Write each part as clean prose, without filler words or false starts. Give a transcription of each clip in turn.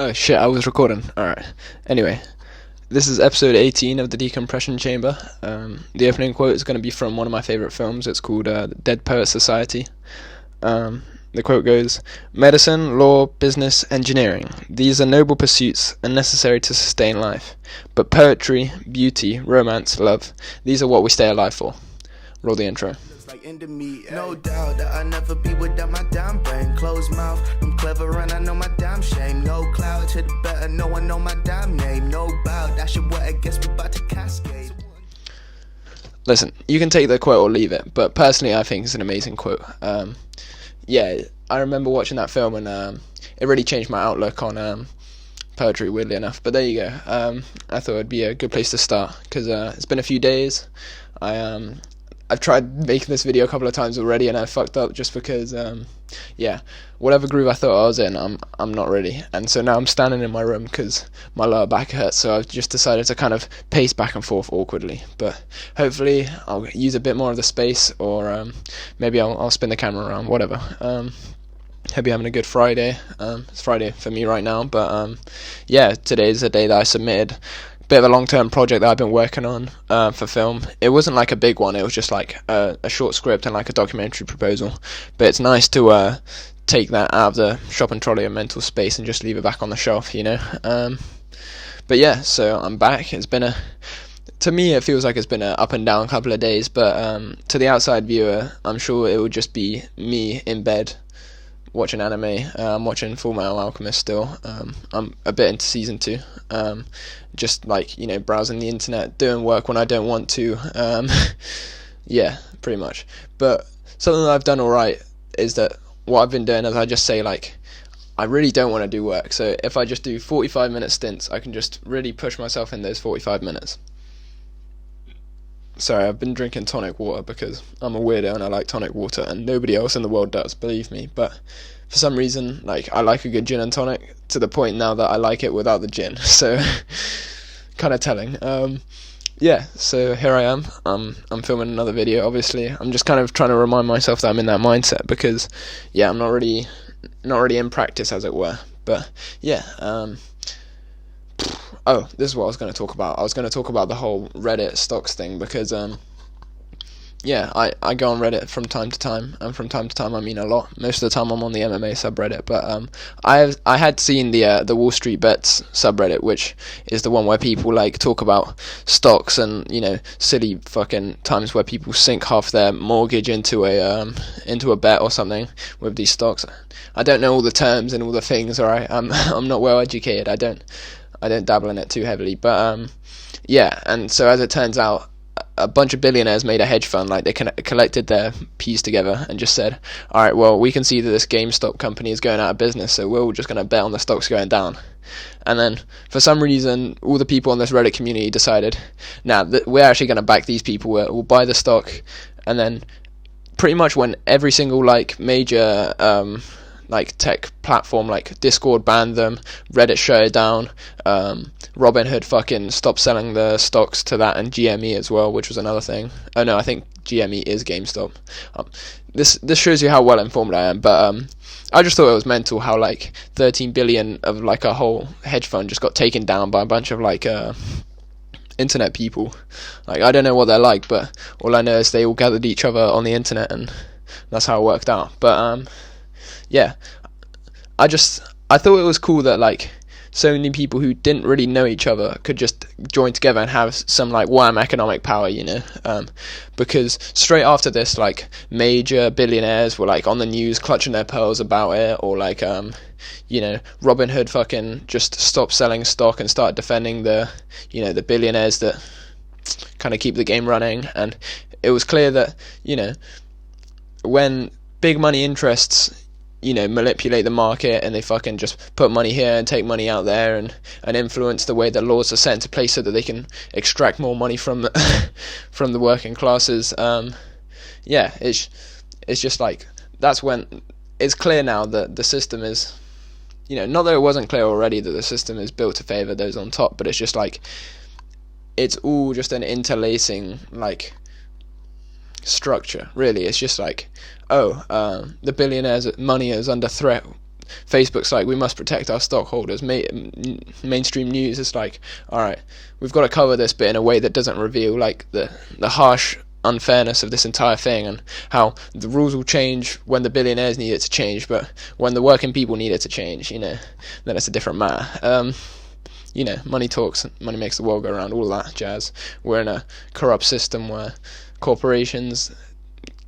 Oh shit, I was recording. Alright. Anyway, this is episode 18 of the Decompression Chamber. The opening quote is going to be from one of my favourite films. It's called Dead Poet Society. The quote goes, "Medicine, law, business, engineering. These are noble pursuits and necessary to sustain life. But poetry, beauty, romance, love, these are what we stay alive for." Roll the intro. Like into me, no doubt that I'll never be without my damn brain. Closed mouth, I'm clever and I know my damn shame. No cloud to the better, no one know my damn name. No bow, that shit what I guess we about to cascade. Listen, you can take the quote or leave it, but personally I think it's an amazing quote. Yeah, I remember watching that film and it really changed my outlook on poetry, weirdly enough. But there you go. I thought it'd be a good place to start because it's been a few days. I've tried making this video a couple of times already and I fucked up just because, yeah, whatever groove I thought I was in, I'm not really. And so now I'm standing in my room because my lower back hurts, so I've just decided to kind of pace back and forth awkwardly. But hopefully I'll use a bit more of the space, or maybe I'll spin the camera around, whatever. Hope you're having a good Friday. It's Friday for me right now, but yeah, today's the day that I submitted bit of a long-term project that I've been working on for film. It wasn't like a big one, it was just like a short script and like a documentary proposal, but it's nice to take that out of the shopping trolley of mental space and just leave it back on the shelf, you know. But yeah, so I'm back. It's been to me it feels like it's been a up and down couple of days, but to the outside viewer I'm sure it would just be me in bed watching anime. I'm watching Full Metal Alchemist still. I'm a bit into season 2. Just like, you know, browsing the internet, doing work when I don't want to. Yeah, pretty much. But something that I've done alright is that what I've been doing is I just say, like, I really don't want to do work. So if I just do 45-minute stints, I can just really push myself in those 45 minutes. Sorry, I've been drinking tonic water because I'm a weirdo and I like tonic water, and nobody else in the world does, believe me. But for some reason, like, I like a good gin and tonic to the point now that I like it without the gin. So, kind of telling. Yeah, so here I am. I'm filming another video. Obviously, I'm just kind of trying to remind myself that I'm in that mindset because, yeah, I'm not really in practice, as it were. But yeah. Oh, this is what I was going to talk about. I was going to talk about the whole Reddit stocks thing because, yeah, I go on Reddit from time to time, and from time to time I mean a lot. Most of the time I'm on the MMA subreddit, but I had seen the Wall Street Bets subreddit, which is the one where people like talk about stocks and, you know, silly fucking times where people sink half their mortgage into a bet or something with these stocks. I don't know all the terms and all the things. Alright, I'm not well educated. I don't dabble in it too heavily, but yeah, and so as it turns out, a bunch of billionaires made a hedge fund. Like, they collected their P's together and just said, alright, well, we can see that this GameStop company is going out of business, so we're all just going to bet on the stocks going down. And then, for some reason, all the people on this Reddit community decided, we're actually going to back these people, we'll buy the stock. And then, pretty much when every single, like, major like tech platform like Discord banned them, Reddit shut it down, Robinhood fucking stopped selling the stocks to that, and GME as well, which was another thing. Oh no, I think GME is GameStop. This shows you how well informed I am, but I just thought it was mental how like 13 billion of like a whole hedge fund just got taken down by a bunch of like internet people. Like, I don't know what they're like, but all I know is they all gathered each other on the internet and that's how it worked out. But yeah, I thought it was cool that like so many people who didn't really know each other could just join together and have some like wham economic power, you know, because straight after this, like, major billionaires were like on the news clutching their pearls about it, or like you know, Robinhood fucking just stopped selling stock and started defending the, you know, the billionaires that kind of keep the game running. And it was clear that, you know, when big money interests, you know, manipulate the market and they fucking just put money here and take money out there and influence the way that laws are set into place so that they can extract more money from the working classes. Yeah, it's just like, that's when it's clear now that the system is, you know, not that it wasn't clear already that the system is built to favour those on top, but it's just like, it's all just an interlacing, like, structure, really. It's just like, the billionaires' money is under threat. Facebook's like, we must protect our stockholders. Mainstream news is like, all right, we've got to cover this bit in a way that doesn't reveal like the harsh unfairness of this entire thing, and how the rules will change when the billionaires need it to change, but when the working people need it to change, then it's a different matter. Money talks, money makes the world go round, all that jazz. We're in a corrupt system where corporations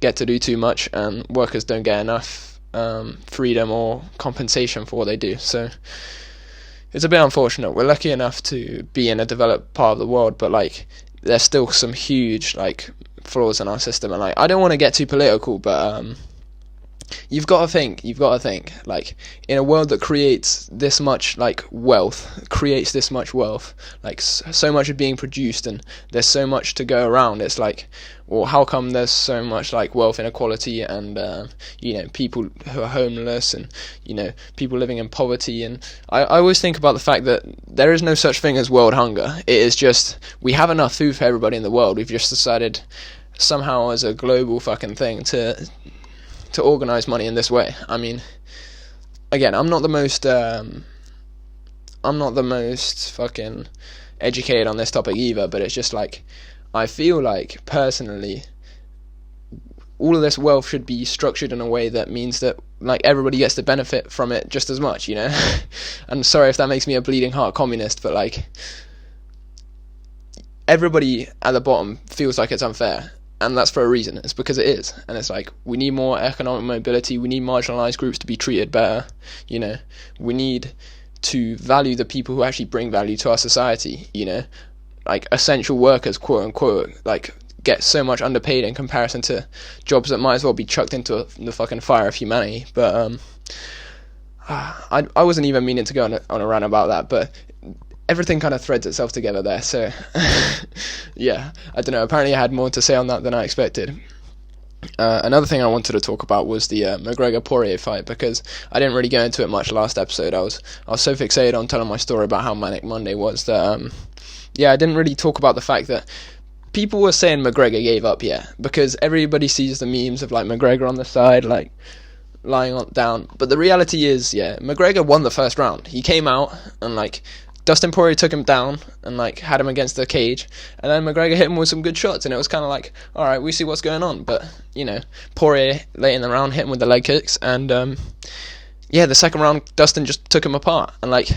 get to do too much and workers don't get enough freedom or compensation for what they do. So it's a bit unfortunate. We're lucky enough to be in a developed part of the world, but like there's still some huge like flaws in our system, and like I don't want to get too political, but you've got to think, like, in a world that creates this much wealth, like so much is being produced and there's so much to go around. It's like, well, how come there's so much like wealth inequality and people who are homeless and people living in poverty? And I always think about the fact that there is no such thing as world hunger. It is just, we have enough food for everybody in the world. We've just decided somehow as a global fucking thing to organize money in this way. I mean, again, I'm not the most fucking educated on this topic either, but it's just like, I feel like personally all of this wealth should be structured in a way that means that like everybody gets to benefit from it just as much, I'm sorry if that makes me a bleeding heart communist, but like everybody at the bottom feels like it's unfair. And that's for a reason. It's because it is. And it's like, we need more economic mobility. We need marginalized groups to be treated better. We need to value the people who actually bring value to our society. Like essential workers, quote unquote, like get so much underpaid in comparison to jobs that might as well be chucked into the fucking fire of humanity. But I wasn't even meaning to go on a rant about that, but everything kind of threads itself together there, so yeah, I don't know, apparently I had more to say on that than I expected. Another thing I wanted to talk about was the McGregor Poirier fight, because I didn't really go into it much last episode. I was so fixated on telling my story about how manic Monday was that I didn't really talk about the fact that people were saying McGregor gave up, because everybody sees the memes of like McGregor on the side like lying down, but the reality is, McGregor won the first round. He came out and like Dustin Poirier took him down and like had him against the cage, and then McGregor hit him with some good shots, and it was kind of like, all right, we see what's going on. But Poirier late in the round hit him with the leg kicks, and the second round Dustin just took him apart. And like,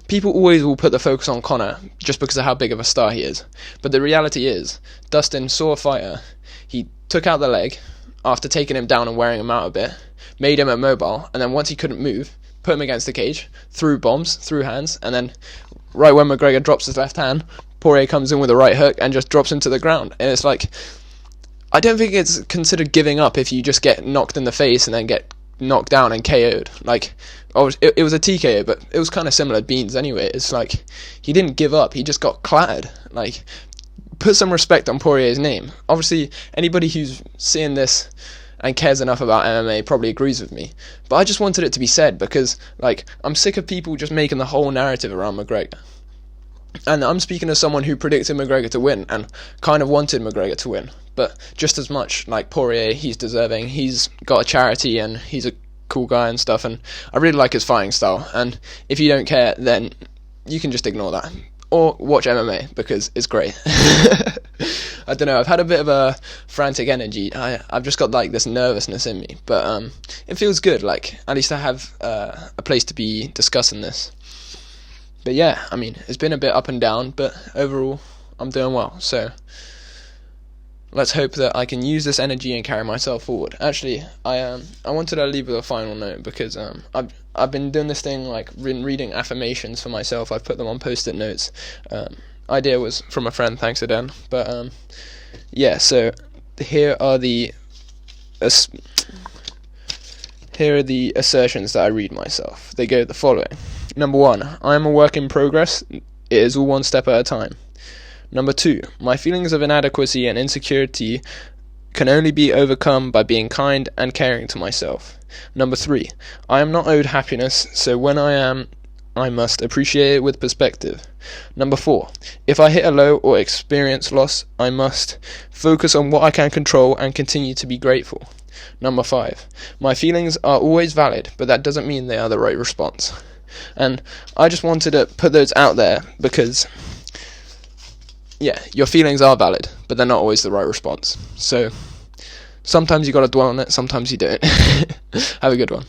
people always will put the focus on Conor just because of how big of a star he is, but the reality is Dustin saw a fighter, he took out the leg after taking him down and wearing him out a bit, made him immobile, and then once he couldn't move, put him against the cage, threw bombs, threw hands, and then right when McGregor drops his left hand, Poirier comes in with a right hook and just drops him to the ground. And it's like, I don't think it's considered giving up if you just get knocked in the face and then get knocked down and KO'd. Like, it was a TKO, but it was kind of similar to Beans anyway. It's like, he didn't give up, he just got clattered. Like, put some respect on Poirier's name. Obviously, anybody who's seeing this and cares enough about MMA probably agrees with me, but I just wanted it to be said because, like, I'm sick of people just making the whole narrative around McGregor. And I'm speaking as someone who predicted McGregor to win and kind of wanted McGregor to win, but just as much, like Poirier, he's deserving. He's got a charity and he's a cool guy and stuff, and I really like his fighting style. And if you don't care, then you can just ignore that or watch MMA because it's great. I don't know, I've had a bit of a frantic energy. I've just got like this nervousness in me, but it feels good. Like, at least I have a place to be discussing this. But yeah, I mean, it's been a bit up and down, but overall I'm doing well. So let's hope that I can use this energy and carry myself forward. Actually, I wanted to leave with a final note because I've been doing this thing, like reading affirmations for myself. I've put them on post-it notes. Idea was from a friend, thanks Aden. But so here are the assertions that I read myself. They go the following. Number 1, I am a work in progress. It is all one step at a time. Number 2, my feelings of inadequacy and insecurity can only be overcome by being kind and caring to myself. Number 3, I am not owed happiness, so when I am I must appreciate it with perspective. Number 4, if I hit a low or experience loss, I must focus on what I can control and continue to be grateful. Number 5, my feelings are always valid, but that doesn't mean they are the right response. And I just wanted to put those out there because, yeah, your feelings are valid, but they're not always the right response. So sometimes you got to dwell on it, sometimes you don't. Have a good one.